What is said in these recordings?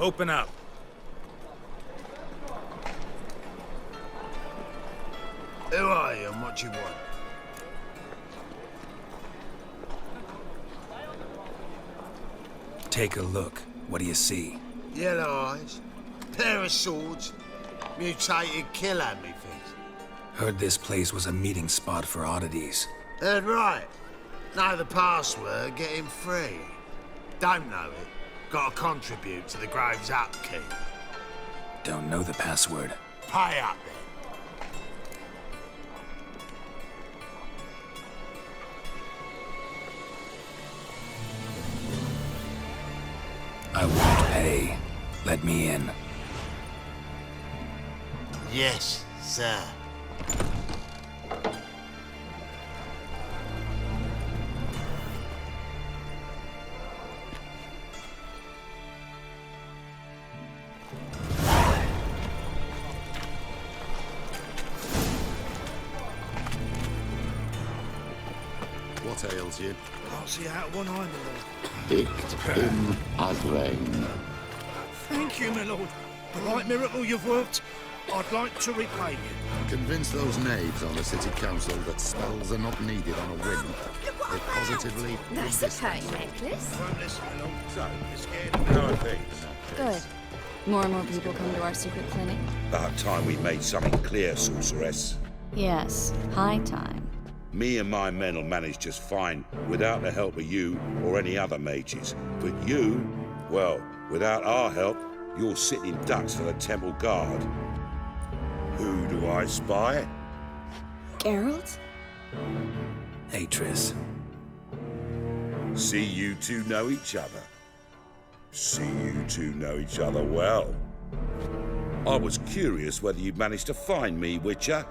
Open up. Who are you and what do you want? Take a look. What do you see? Yellow eyes, pair of swords, mutated killer me face. Heard this place was a meeting spot for oddities. Heard right. Know the password, get him free. Don't know it. Gotta contribute to the Grave's upkeep. Don't know the password. Pay up then. I won't pay. Let me in. Yes, sir. What ails you? Can't see out one eye, my lord. Picked him as rain. Thank you, my lord. The right miracle you've worked, I'd like to repay you. Convince those knaves on the city council that spells are not needed on a whim. They positively... That's a pearl necklace. Won't listen, my lord. So, you're scared of how things? Good. More and more people come to our secret clinic. About time we made something clear, sorceress. Yes, high time. Me and my men will manage just fine without the help of you or any other mages. But you, well, without our help, you're sitting ducks for the temple guard. Who do I spy? Geralt? Hey, Triss. See you two know each other. See you two know each other well. I was curious whether you'd managed to find me, Witcher.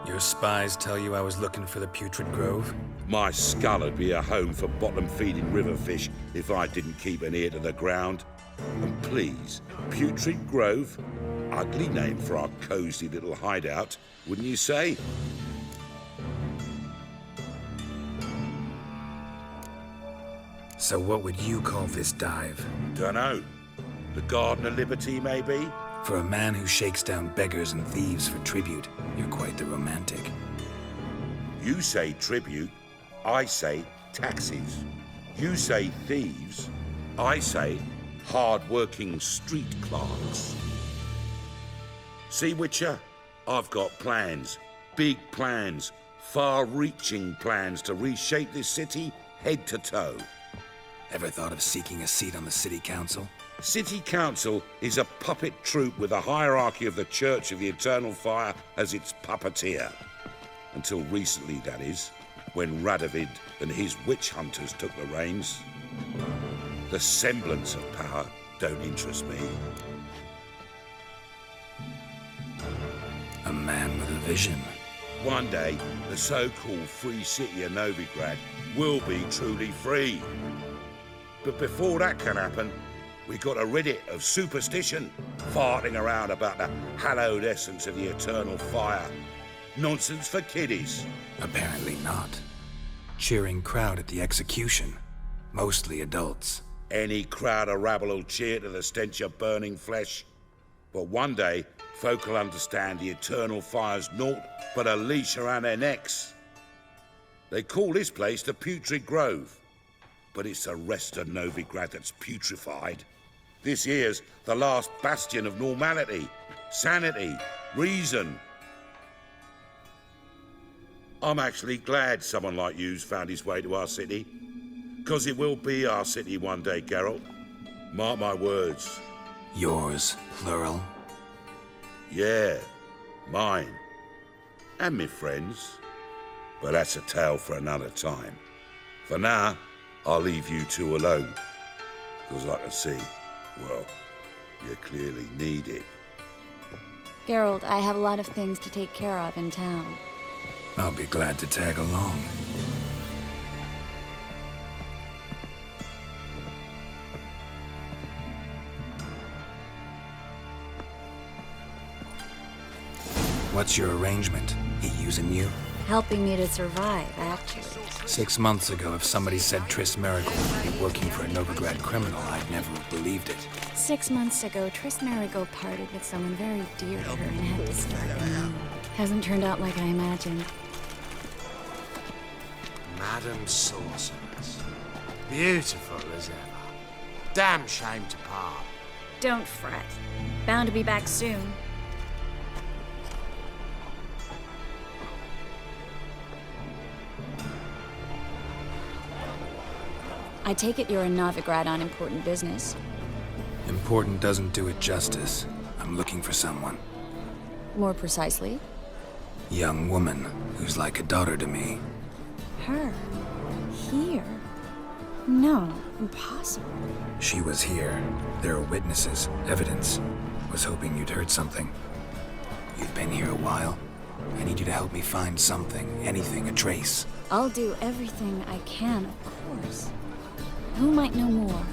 Your spies tell you I was looking for the Putrid Grove? My skull would be a home for bottom-feeding river fish if I didn't keep an ear to the ground. And please, Putrid Grove? Ugly name for our cozy little hideout, wouldn't you say? So what would you call this dive? Dunno. The Garden of Liberty, maybe? For a man who shakes down beggars and thieves for tribute, you're quite the romantic. You say tribute, I say taxes. You say thieves, I say hard-working street clerks. See, Witcher, I've got plans, big plans, far-reaching plans to reshape this city head to toe. Ever thought of seeking a seat on the city council? City Council is a puppet troupe with a hierarchy of the Church of the Eternal Fire as its puppeteer. Until recently, that is, when Radovid and his witch hunters took the reins. The semblance of power don't interest me. A man with a vision. One day, the so-called free city of Novigrad will be truly free. But before that can happen, we got to rid it of superstition, farting around about the hallowed essence of the eternal fire. Nonsense for kiddies. Apparently not. Cheering crowd at the execution. Mostly adults. Any crowd of rabble will cheer to the stench of burning flesh. But one day, folk will understand the eternal fire's naught but a leash around their necks. They call this place the Putrid Grove. But it's the rest of Novigrad that's putrefied. This here's the last bastion of normality, sanity, reason. I'm actually glad someone like you's found his way to our city. 'Cause it will be our city one day, Geralt. Mark my words. Yours, plural. Yeah, mine. And me friends. But that's a tale for another time. For now, I'll leave you two alone. 'Cause I can see, well, you clearly need it. Geralt, I have a lot of things to take care of in town. I'll be glad to tag along. What's your arrangement? He using you? Helping me to survive, actually. 6 months ago, if somebody said Triss Merigold would be working for a Novigrad criminal, I'd never have believed it. 6 months ago, Triss Merigold parted with someone very dear to her and had to start anew. Hasn't turned out like I imagined. Madam Sorceress. Beautiful as ever. Damn shame to part. Don't fret. Bound to be back soon. I take it you're a Novigrad on important business. Important doesn't do it justice. I'm looking for someone. More precisely? Young woman who's like a daughter to me. Her? Here? No, impossible. She was here. There are witnesses, evidence. Was hoping you'd heard something. You've been here a while. I need you to help me find something, anything, a trace. I'll do everything I can, of course. Who might know more?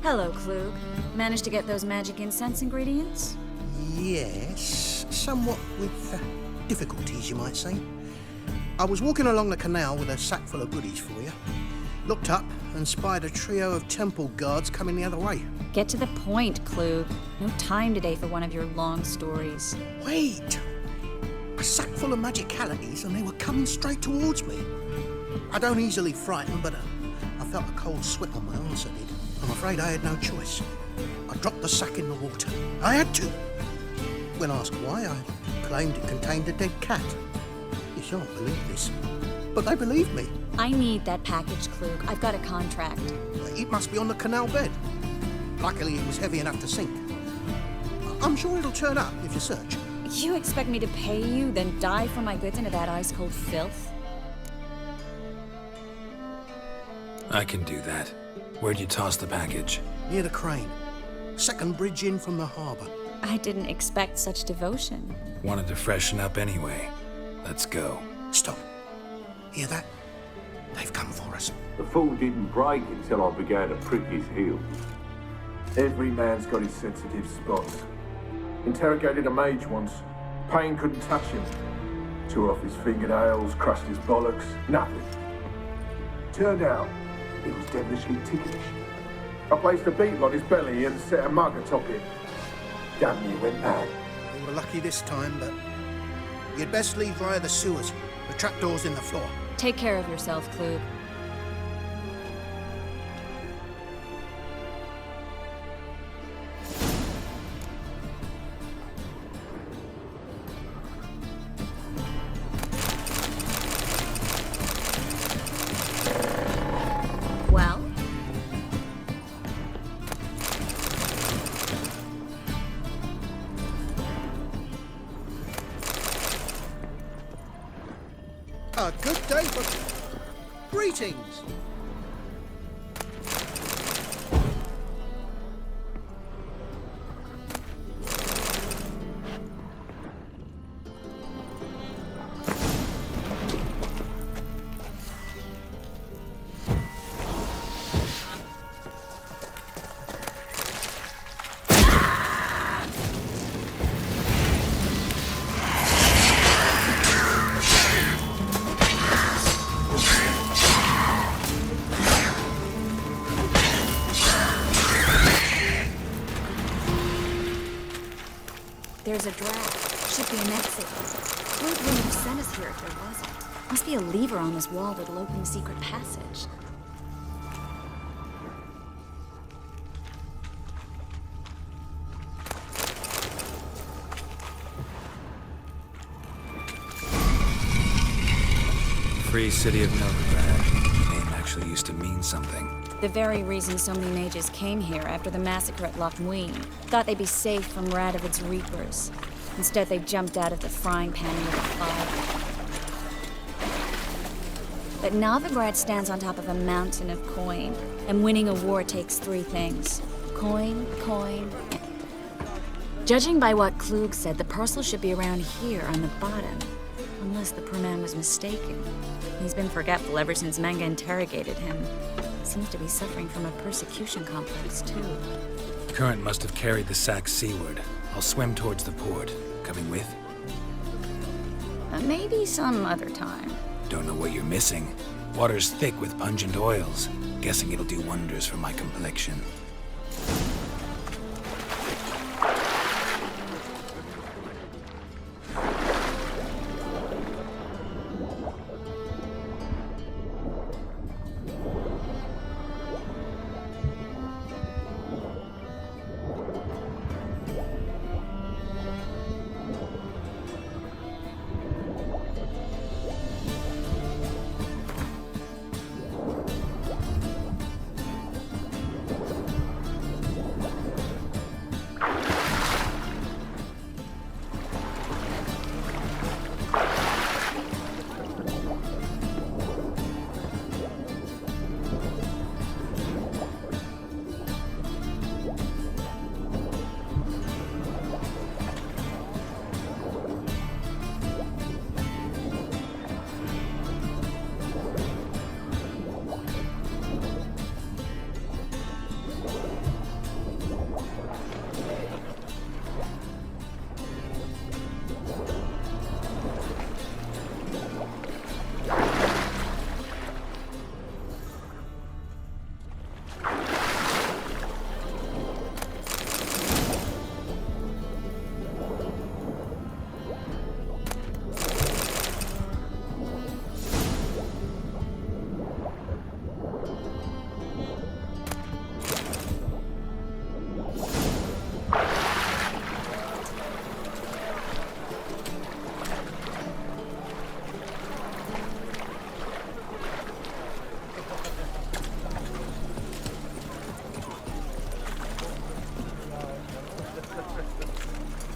Hello, Klug. Managed to get those magic incense ingredients? Yes, somewhat with difficulties, you might say. I was walking along the canal with a sack full of goodies for you. Looked up and spied a trio of temple guards coming the other way. Get to the point, Klug. No time today for one of your long stories. Wait! A sack full of magicalities and they were coming straight towards me. I don't easily frighten, but I felt a cold sweat on my arse, I did. I'm afraid I had no choice. I dropped the sack in the water. I had to. When asked why, I claimed it contained a dead cat. You shan't believe this, but they believed me. I need that package, Klug. I've got a contract. It must be on the canal bed. Luckily, it was heavy enough to sink. I'm sure it'll turn up if you search. You expect me to pay you, then dive for my goods into that ice-cold filth? I can do that. Where'd you toss the package? Near the crane. Second bridge in from the harbour. I didn't expect such devotion. Wanted to freshen up anyway. Let's go. Stop. Hear that? They've come for us. The fall didn't break until I began to prick his heels. Every man's got his sensitive spots. Interrogated a mage once. Pain couldn't touch him. Tore off his fingernails, crushed his bollocks, nothing. Turned out, it was devilishly ticklish. I placed a beetle on his belly and set a mug atop it. Damn near went mad. You were lucky this time, but you'd best leave via the sewers. The trapdoor's in the floor. Take care of yourself, Klug. Well? A good day for... Greetings! There's a draft. Should be an exit. Klug wouldn't have sent us here if there wasn't. Must be a lever on this wall that'll open the secret passage. Free City of Novigrad. The name actually used to mean something. The very reason so many mages came here after the massacre at Loch Muin. Thought they'd be safe from Radovid's reapers. Instead, they jumped out of the frying pan into the fire. But Novigrad stands on top of a mountain of coin, and winning a war takes 3 things. Coin, coin, and... Judging by what Klug said, the parcel should be around here on the bottom. Unless the poor man was mistaken. He's been forgetful ever since Manga interrogated him. Seems to be suffering from a persecution complex, too. Current must have carried the sack seaward. I'll swim towards the port. Coming with? Maybe some other time. Don't know what you're missing. Water's thick with pungent oils. Guessing it'll do wonders for my complexion.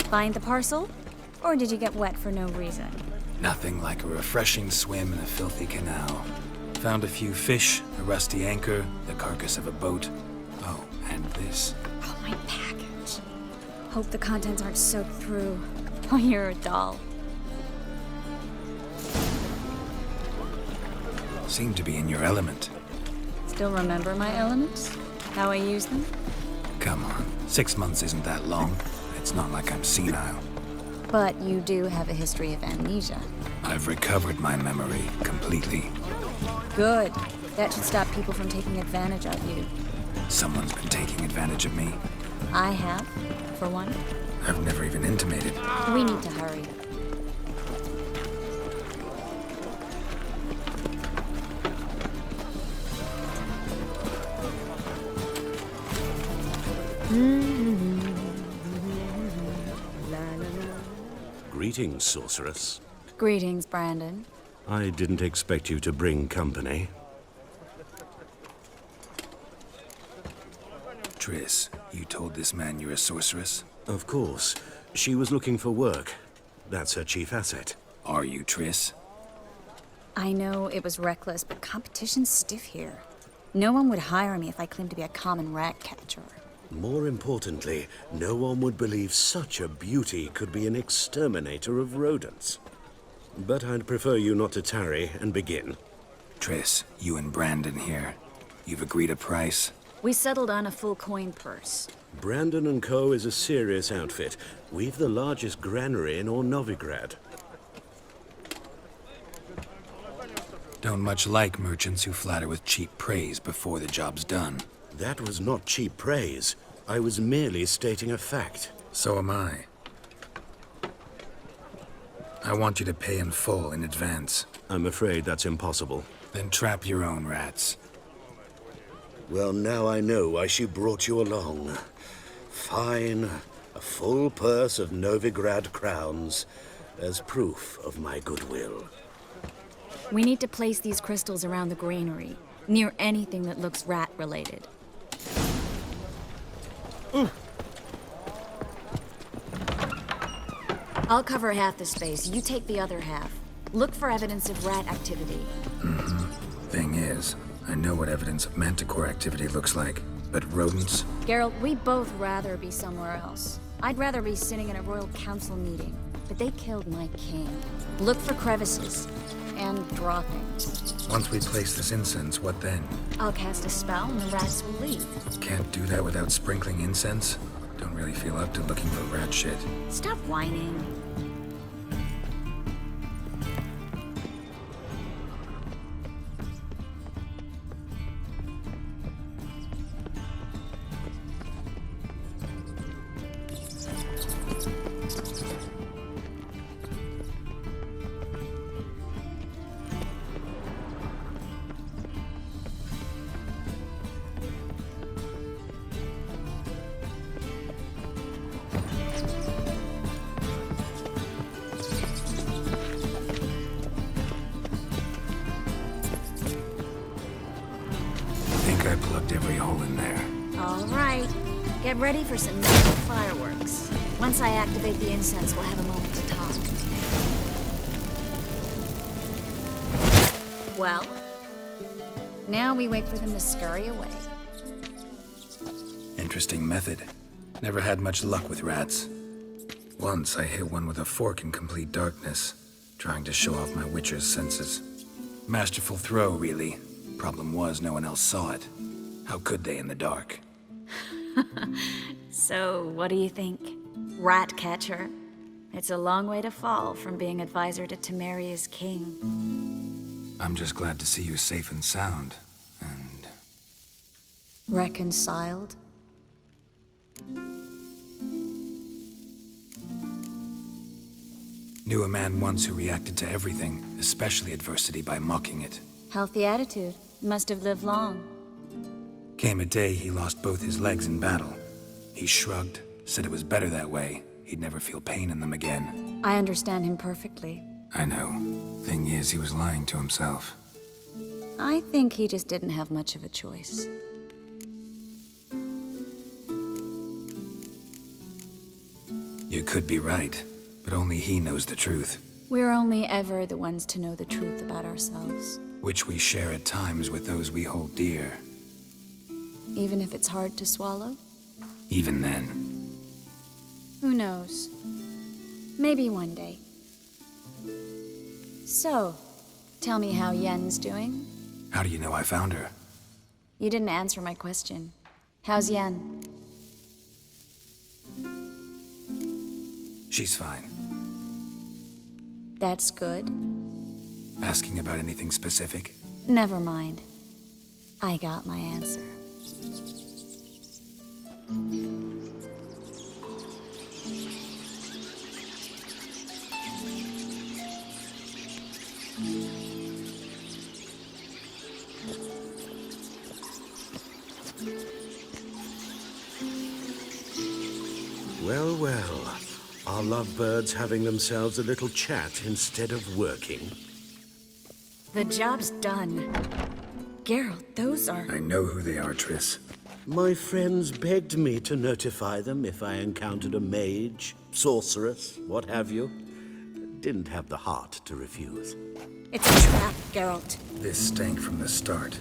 Find the parcel? Or did you get wet for no reason? Nothing like a refreshing swim in a filthy canal. Found a few fish, a rusty anchor, the carcass of a boat. Oh, and this. Oh, my package. Hope the contents aren't soaked through. Oh, you're a doll. Seem to be in your element. Still remember my elements? How I use them? Come on, 6 months isn't that long. It's not like I'm senile. But you do have a history of amnesia. I've recovered my memory completely. Good. That should stop people from taking advantage of you. Someone's been taking advantage of me. I have, for one. I've never even intimated. We need to hurry. Greetings, sorceress. Greetings, Brandon. I didn't expect you to bring company. Triss, you told this man you're a sorceress? Of course. She was looking for work. That's her chief asset. Are you, Triss? I know it was reckless, but competition's stiff here. No one would hire me if I claimed to be a common rat catcher. More importantly, no one would believe such a beauty could be an exterminator of rodents. But I'd prefer you not to tarry and begin. Triss, you and Brandon here. You've agreed a price? We settled on a full coin purse. Brandon & Co. is a serious outfit. We've the largest granary in all Novigrad. Don't much like merchants who flatter with cheap praise before the job's done. That was not cheap praise. I was merely stating a fact. So am I. I want you to pay in full in advance. I'm afraid that's impossible. Then trap your own rats. Well, now I know why she brought you along. Fine. A full purse of Novigrad crowns as proof of my goodwill. We need to place these crystals around the granary, near anything that looks rat-related. I'll cover half the space. You take the other half. Look for evidence of rat activity. Mm-hmm. is, I know what evidence of manticore activity looks like, but rodents? Geralt, we'd both rather be somewhere else. I'd rather be sitting in a royal council meeting, but they killed my king. Look for crevices and droppings. Once we place this incense, what then? I'll cast a spell and the rats will leave. Can't do that without sprinkling incense? Don't really feel up to looking for rat shit. Stop whining. I plugged every hole in there. All right. Get ready for some magic fireworks. Once I activate the incense, we'll have a moment to talk. Well, now we wait for them to scurry away. Interesting method. Never had much luck with rats. Once I hit one with a fork in complete darkness, trying to show off my witcher's senses. Masterful throw, really. Problem was, no one else saw it. How could they in the dark? So, what do you think? Rat catcher? It's a long way to fall from being advisor to Temeria's king. I'm just glad to see you safe and sound, and... reconciled? Knew a man once who reacted to everything, especially adversity, by mocking it. Healthy attitude. Must have lived long. Came a day he lost both his legs in battle. He shrugged, said it was better that way. He'd never feel pain in them again. I understand him perfectly. I know. Thing is, he was lying to himself. I think he just didn't have much of a choice. You could be right, but only he knows the truth. We're only ever the ones to know the truth about ourselves. Which we share at times with those we hold dear. Even if it's hard to swallow? Even then. Who knows? Maybe one day. So, tell me how Yen's doing? How do you know I found her? You didn't answer my question. How's Yen? She's fine. That's good. Asking about anything specific? Never mind. I got my answer. Well, well. Are lovebirds having themselves a little chat instead of working? The job's done. Geralt, those are... I know who they are, Triss. My friends begged me to notify them if I encountered a mage, sorceress, what have you. Didn't have the heart to refuse. It's a trap, Geralt. This stank from the start.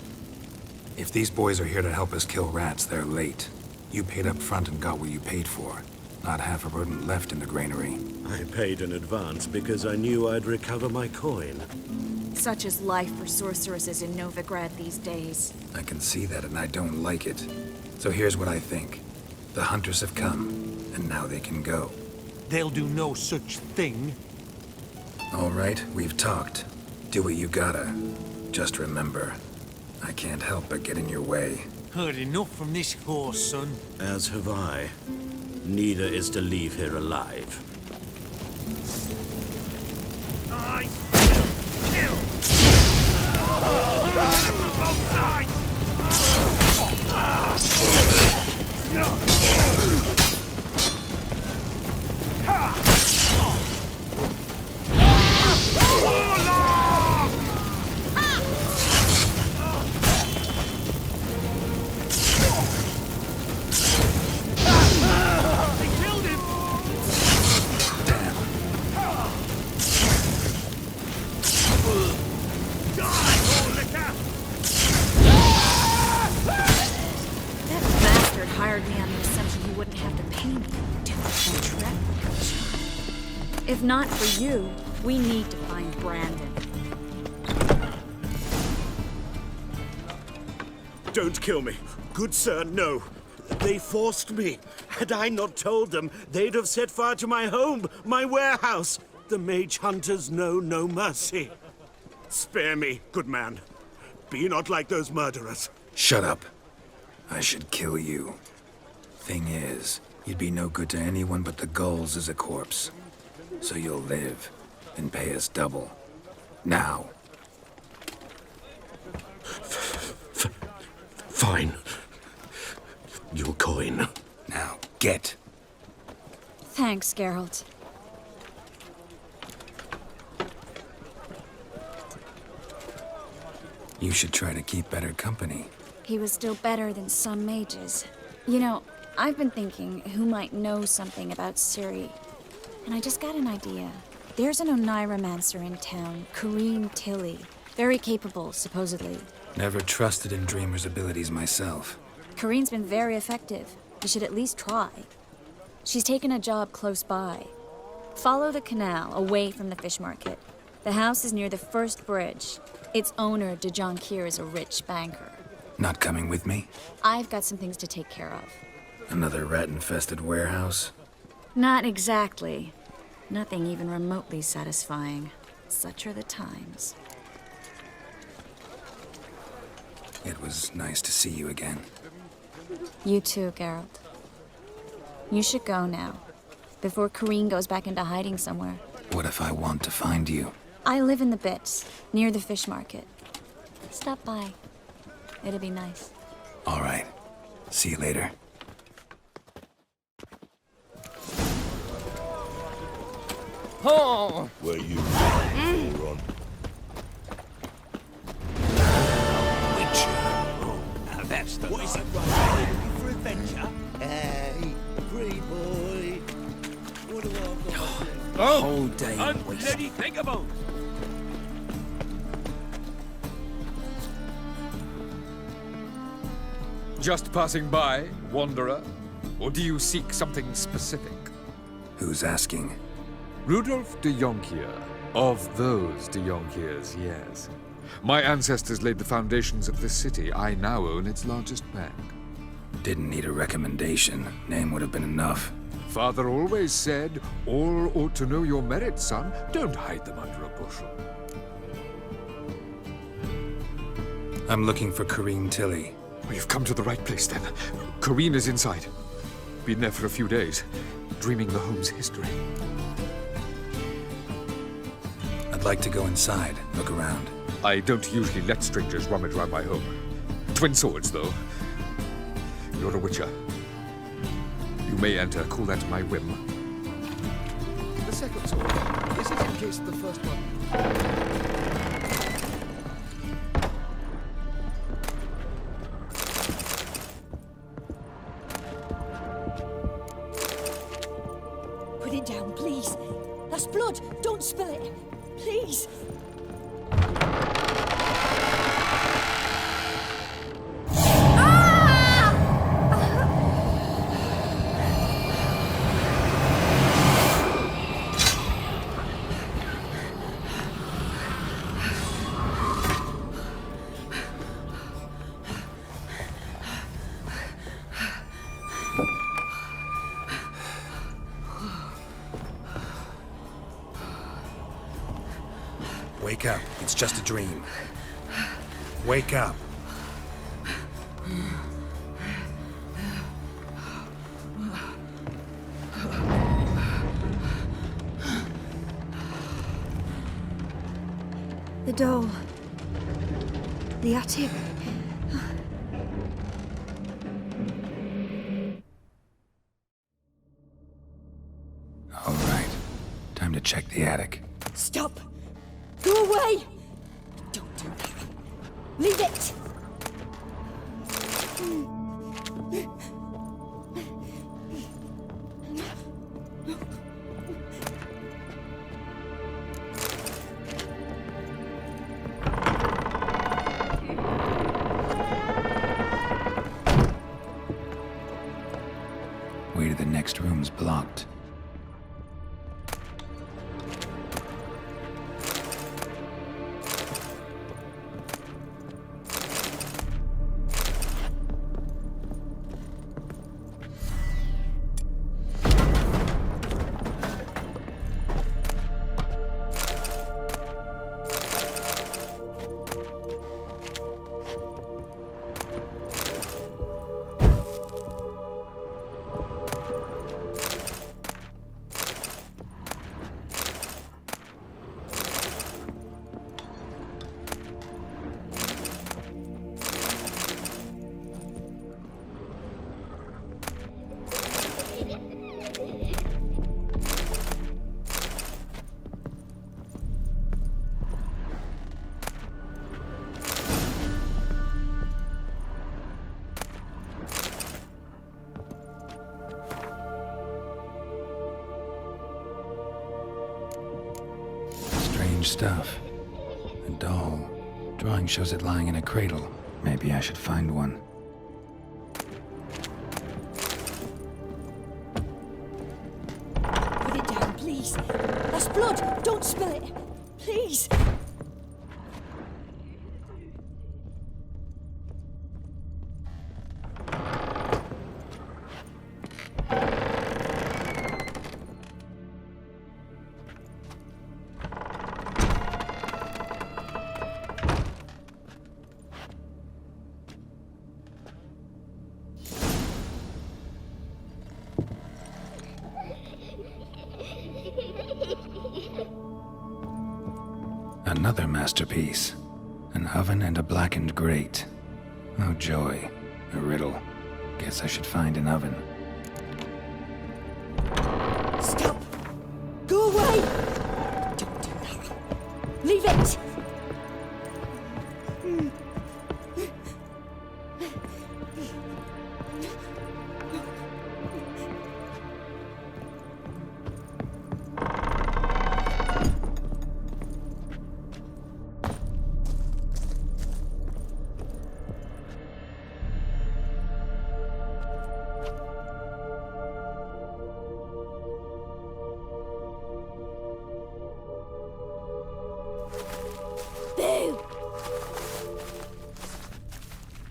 If these boys are here to help us kill rats, they're late. You paid up front and got what you paid for. Not half a rodent left in the granary. I paid in advance because I knew I'd recover my coin. Such is life for sorceresses in Novigrad these days. I can see that, and I don't like it. So here's what I think. The hunters have come, and now they can go. They'll do no such thing. All right, we've talked. Do what you gotta. Just remember, I can't help but get in your way. Heard enough from this horse, son. As have I. Neither is to leave here alive. I kill! Both sides! If not for you, we need to find Brandon. Don't kill me. Good sir, no. They forced me. Had I not told them, they'd have set fire to my home, my warehouse. The mage hunters know no mercy. Spare me, good man. Be not like those murderers. Shut up. I should kill you. Thing is, you'd be no good to anyone but the gulls as a corpse. So you'll live and pay us double. Now. Fine. Your coin. Now, get. Thanks, Geralt. You should try to keep better company. He was still better than some mages. You know, I've been thinking who might know something about Ciri. And I just got an idea. There's an Oneiromancer in town, Corrine Tilly. Very capable, supposedly. Never trusted in Dreamer's abilities myself. Corrine's been very effective. You should at least try. She's taken a job close by. Follow the canal away from the fish market. The house is near the first bridge. Its owner, de Jonquier, is a rich banker. Not coming with me? I've got some things to take care of. Another rat-infested warehouse? Not exactly. Nothing even remotely satisfying. Such are the times. It was nice to see you again. You too, Geralt. You should go now, before Corrine goes back into hiding somewhere. What if I want to find you? I live in the Bits, near the fish market. Stop by. It'll be nice. All right. See you later. Oh! Where you moron? That's the What is it, right? Looking for adventure? Hey, free boy. What do I got? Oh! Whole day Unbloody think about! Just passing by, wanderer? Or do you seek something specific? Who's asking? Rudolf de Jonquier. Of those de Jonquiers, yes. My ancestors laid the foundations of this city. I now own its largest bank. Didn't need a recommendation. Name would have been enough. Father always said, all ought to know your merits, son. Don't hide them under a bushel. I'm looking for Corrine Tilly. Well, you've come to the right place, then. Corrine is inside. Been there for a few days, dreaming the home's history. I'd like to go inside, look around. I don't usually let strangers rummage around my home. Twin swords, though. You're a witcher. You may enter, call that my whim. The second sword, is it in case the first one... Put it down, please. That's blood. Don't spill it. Please. Wake up. It's just a dream. Wake up. The door. The attic. All right. Time to check the attic. Stop. Go away. Don't do that. Leave it. Way to the next room's blocked. Strange stuff. A doll. Drawing shows it lying in a cradle. Maybe I should find one. Put it down, please. That's blood. Don't spill it. Please. Another masterpiece. An oven and a blackened grate. Oh joy. A riddle. Guess I should find an oven. Stop! Go away! Don't do that. Leave it! Boo!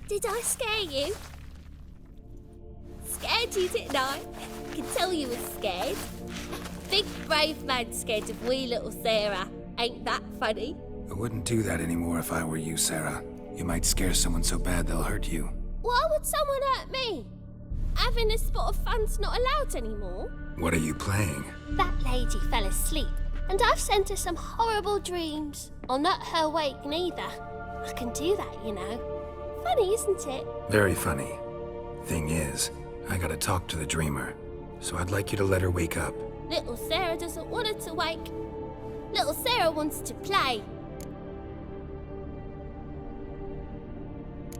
Did I scare you? Scared you, didn't I? I can tell you were scared. Big brave man scared of wee little Sarah. Ain't that funny? I wouldn't do that anymore if I were you, Sarah. You might scare someone so bad they'll hurt you. Why would someone hurt me? Having a spot of fun's not allowed anymore. What are you playing? That lady fell asleep, and I've sent her some horrible dreams. I'll not her wake neither. I can do that, you know. Funny, isn't it? Very funny. Thing is, I gotta talk to the dreamer, so I'd like you to let her wake up. Little Sarah doesn't want her to wake. Little Sarah wants to play.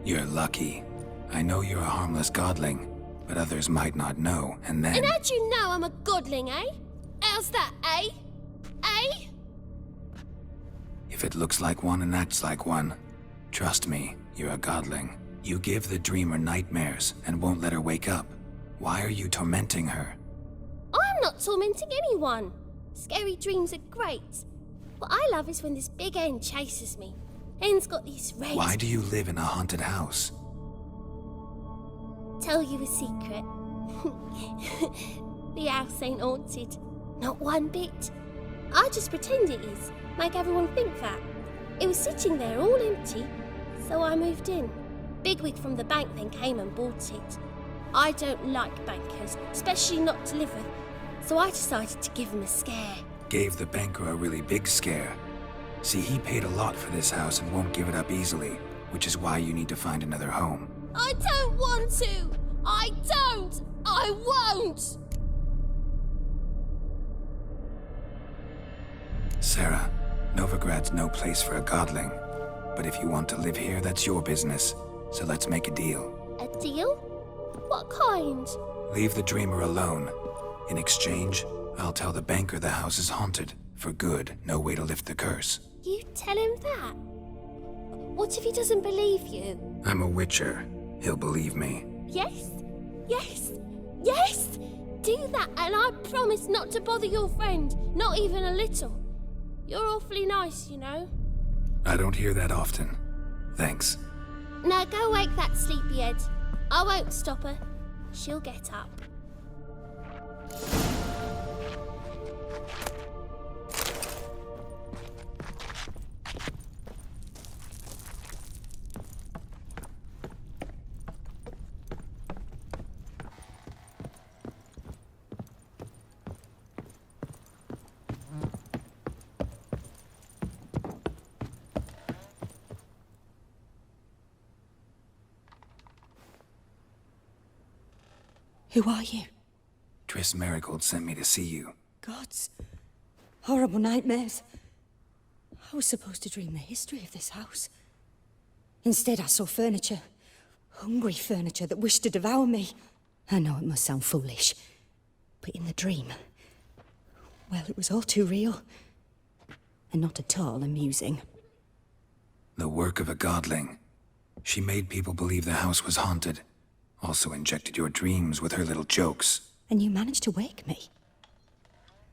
You're lucky. I know you're a harmless godling, but others might not know, and then... And how'd you know I'm a godling, eh? How's that, eh? Eh? If it looks like one and acts like one, trust me, you're a godling. You give the dreamer nightmares and won't let her wake up. Why are you tormenting her? I'm not tormenting anyone. Scary dreams are great. What I love is when this big hen chases me. Hen's got these red... Why do you live in a haunted house? Tell you a secret. The house ain't haunted. Not one bit. I just pretend it is. Make everyone think that. It was sitting there all empty, so I moved in. Bigwig from the bank then came and bought it. I don't like bankers, especially not to live with, so I decided to give him a scare. Gave the banker a really big scare. See, he paid a lot for this house and won't give it up easily, which is why you need to find another home. I don't want to! I don't! I won't! Sarah, Novigrad's no place for a godling. But if you want to live here, that's your business. So let's make a deal. A deal? What kind? Leave the dreamer alone. In exchange, I'll tell the banker the house is haunted. For good, no way to lift the curse. You tell him that? What if he doesn't believe you? I'm a witcher. He'll believe me. Yes? Yes? Yes! Do that and I promise not to bother your friend. Not even a little. You're awfully nice, you know. I don't hear that often. Thanks. Now go wake that sleepyhead. I won't stop her. She'll get up. Who are you? Triss Merigold sent me to see you. Gods. Horrible nightmares. I was supposed to dream the history of this house. Instead, I saw furniture. Hungry furniture that wished to devour me. I know it must sound foolish, but in the dream, well, it was all too real. and not at all amusing. The work of a godling. She made people believe the house was haunted. Also injected your dreams with her little jokes. And you managed to wake me.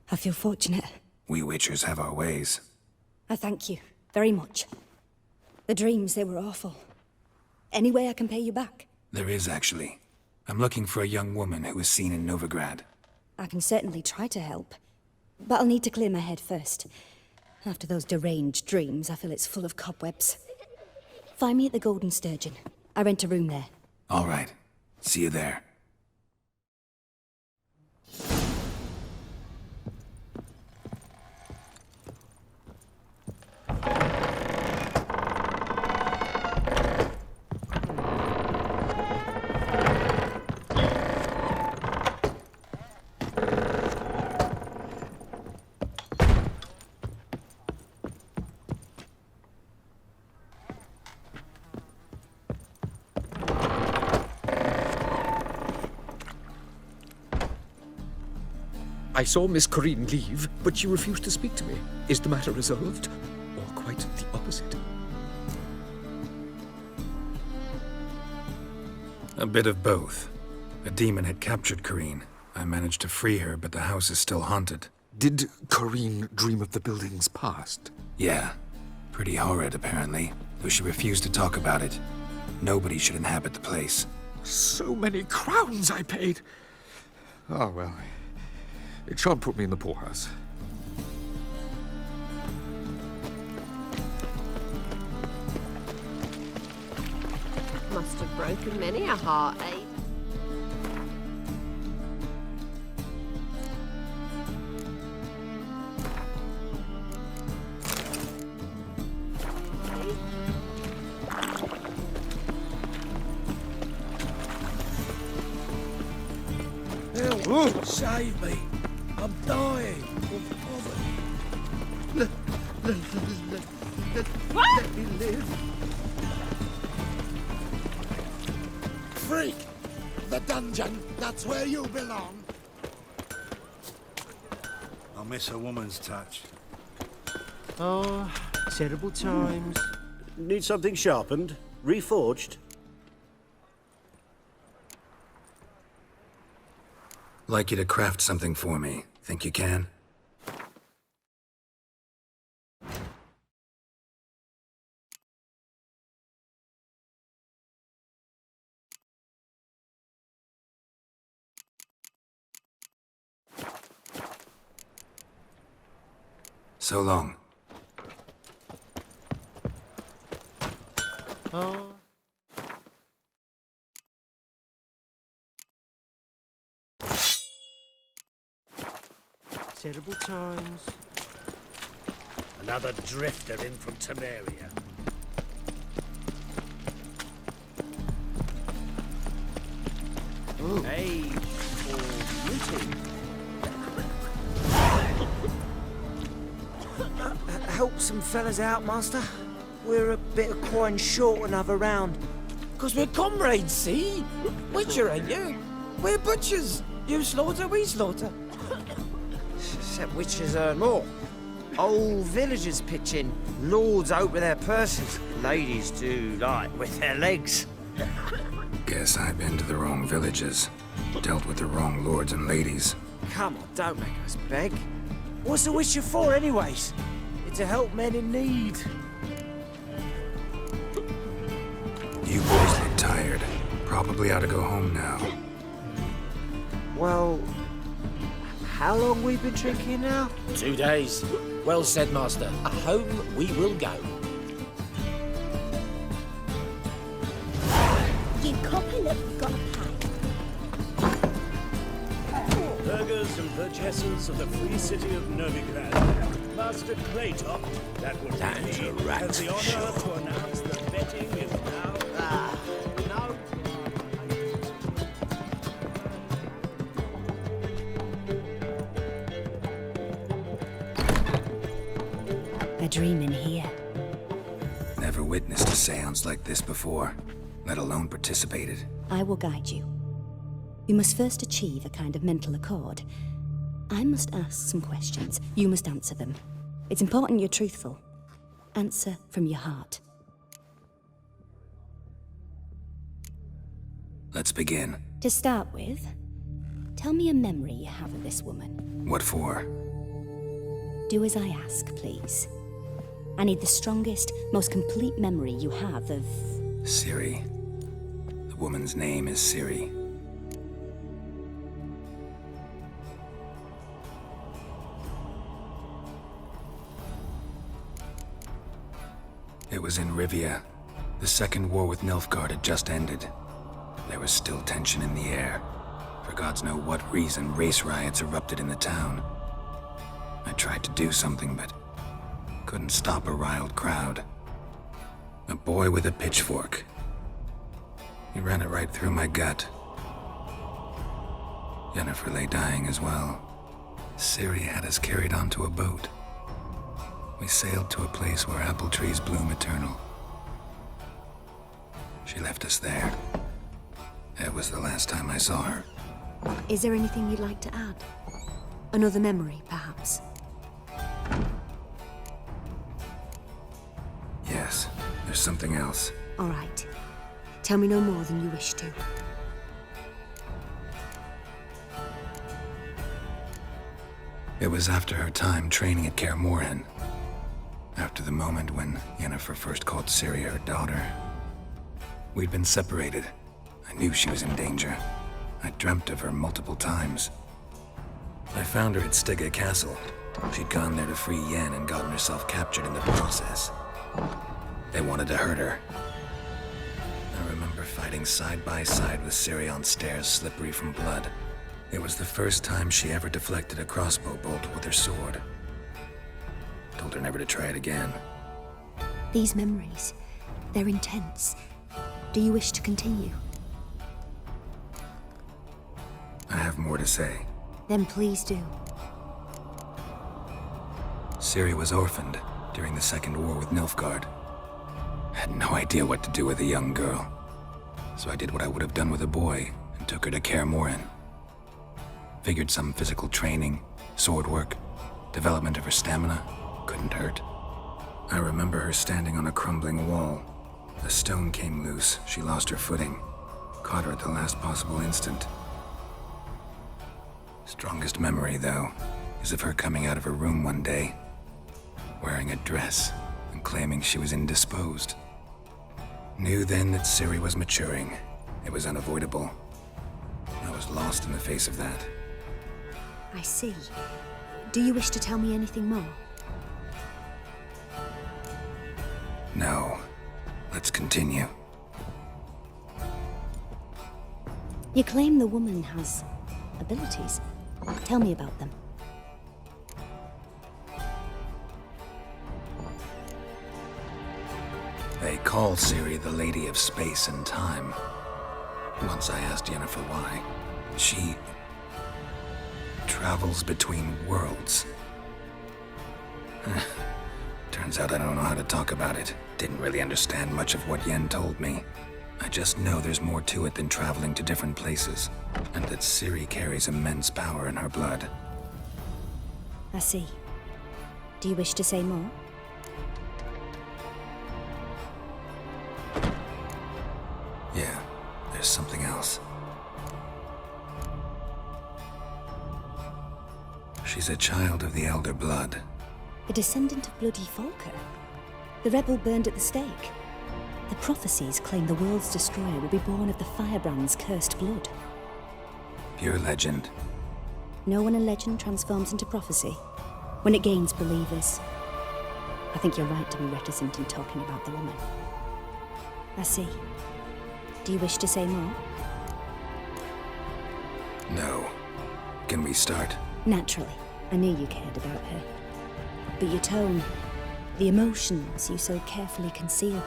I feel fortunate. We witchers have our ways. I thank you very much. The dreams, they were awful. Any way I can pay you back? There is, actually. I'm looking for a young woman who was seen in Novigrad. I can certainly try to help. But I'll need to clear my head first. After those deranged dreams, I feel it's full of cobwebs. Find me at the Golden Sturgeon. I rent a room there. All right. See you there. I saw Miss Corinne leave, but she refused to speak to me. Is the matter resolved? Or quite the opposite? A bit of both. A demon had captured Corinne. I managed to free her, but the house is still haunted. Did Corinne dream of the building's past? Yeah. Pretty horrid, apparently, though she refused to talk about it. Nobody should inhabit the place. So many crowns I paid! Oh, well. It shan't put me in the poorhouse. Must have broken many a heart, eh? Help! Save me! I'm dying of poverty. Let me live. Freak! The dungeon, that's where you belong. I miss a woman's touch. Oh, terrible times. Need something sharpened? Reforged? Like you to craft something for me. Think you can? So long. Oh. Terrible times. Another drifter in from Temeria. Age or beauty? Help some fellas out, master. We're a bit of coin short another round. 'Cause we're comrades, see? Witcher, ain't you? We're butchers. You slaughter, we slaughter. Except witches earn more. Old villagers pitch in. Lords out with their purses. Ladies do like with their legs. Guess I've been to the wrong villages. Dealt with the wrong lords and ladies. Come on, don't make us beg. What's a witcher for, anyways? It's to help men in need. You boys look tired. Probably ought to go home now. Well, how long we been drinking now? 2 days. Well said, master. Home we will go. You copper, look, you've got to pay. Burghers and purchasers of the free city of Novigrad, Master Claytop, that would That's be a rat has the for honor sure. to announce the betting is now. No. A dream in here. Never witnessed a seance like this before, let alone participated. I will guide you. We must first achieve a kind of mental accord. I must ask some questions. You must answer them. It's important you're truthful. Answer from your heart. Let's begin. To start with, tell me a memory you have of this woman. What for? Do as I ask, please. I need the strongest, most complete memory you have of... Ciri. The woman's name is Ciri. It was in Rivia. The second war with Nilfgaard had just ended. There was still tension in the air. For gods know what reason, race riots erupted in the town. I tried to do something, but couldn't stop a riled crowd. A boy with a pitchfork. He ran it right through my gut. Yennefer lay dying as well. Ciri had us carried onto a boat. We sailed to a place where apple trees bloom eternal. She left us there. That was the last time I saw her. Is there anything you'd like to add? Another memory, perhaps? Yes, there's something else. All right. Tell me no more than you wish to. It was after her time training at Kaer Morhen. After the moment when Yennefer first called Ciri her daughter. We'd been separated. I knew she was in danger. I dreamt of her multiple times. I found her at Stygga Castle. She'd gone there to free Yen and gotten herself captured in the process. They wanted to hurt her. I remember fighting side by side with Ciri on stairs slippery from blood. It was the first time she ever deflected a crossbow bolt with her sword. Told her never to try it again. These memories, they're intense. Do you wish to continue? I have more to say. Then please do. Ciri was orphaned during the Second War with Nilfgaard. I had no idea what to do with a young girl. So I did what I would have done with a boy and took her to Kaer Morhen. Figured some physical training, sword work, development of her stamina couldn't hurt. I remember her standing on a crumbling wall. A stone came loose, she lost her footing. Caught her at the last possible instant. Strongest memory, though, is of her coming out of her room one day, wearing a dress and claiming she was indisposed. Knew then that Ciri was maturing. It was unavoidable. I was lost in the face of that. I see. Do you wish to tell me anything more? No. Let's continue. You claim the woman has abilities. Tell me about them. They call Ciri the Lady of Space and Time. Once I asked Yennefer why. She travels between worlds. Turns out I don't know how to talk about it. Didn't really understand much of what Yen told me. I just know there's more to it than traveling to different places, and that Ciri carries immense power in her blood. I see. Do you wish to say more? Yeah, there's something else. She's a child of the Elder Blood. A descendant of bloody Falker. The rebel burned at the stake. The prophecies claim the world's destroyer will be born of the firebrand's cursed blood. Pure legend. Know when a legend transforms into prophecy? When it gains believers. I think you're right to be reticent in talking about the woman. I see. Do you wish to say more? No. Can we start? Naturally. I knew you cared about her. But your tone, the emotions you so carefully conceal.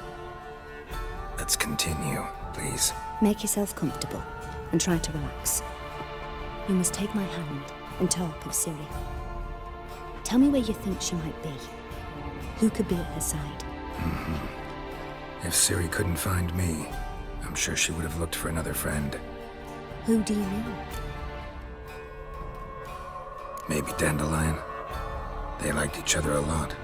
Let's continue, please. Make yourself comfortable and try to relax. You must take my hand and talk of Ciri. Tell me where you think she might be. Who could be at her side? If Ciri couldn't find me, I'm sure she would have looked for another friend. Who do you mean? Maybe Dandelion? They liked each other a lot.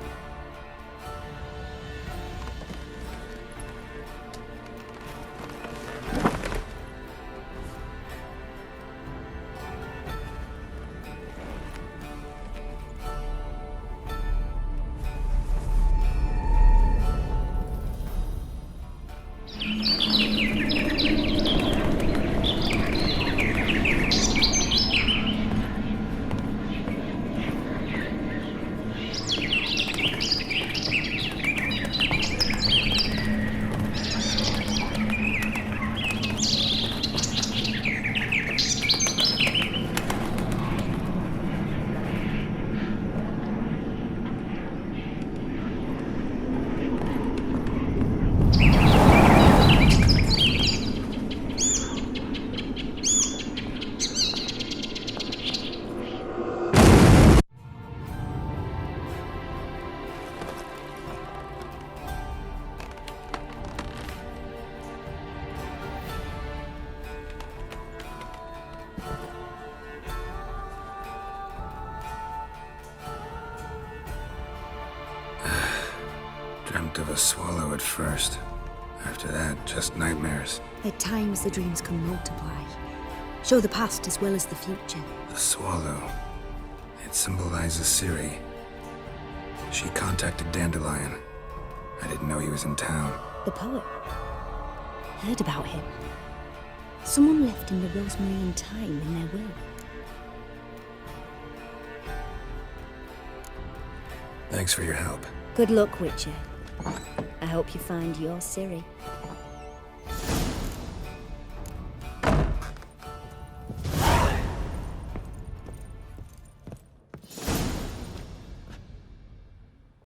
Dreamt of a swallow at first. After that, just nightmares. At times, the dreams can multiply. Show the past as well as the future. The swallow. It symbolizes Ciri. She contacted Dandelion. I didn't know he was in town. The poet. Heard about him. Someone left him the rosemary and thyme in their will. Thanks for your help. Good luck, Witcher. I hope you find your Ciri.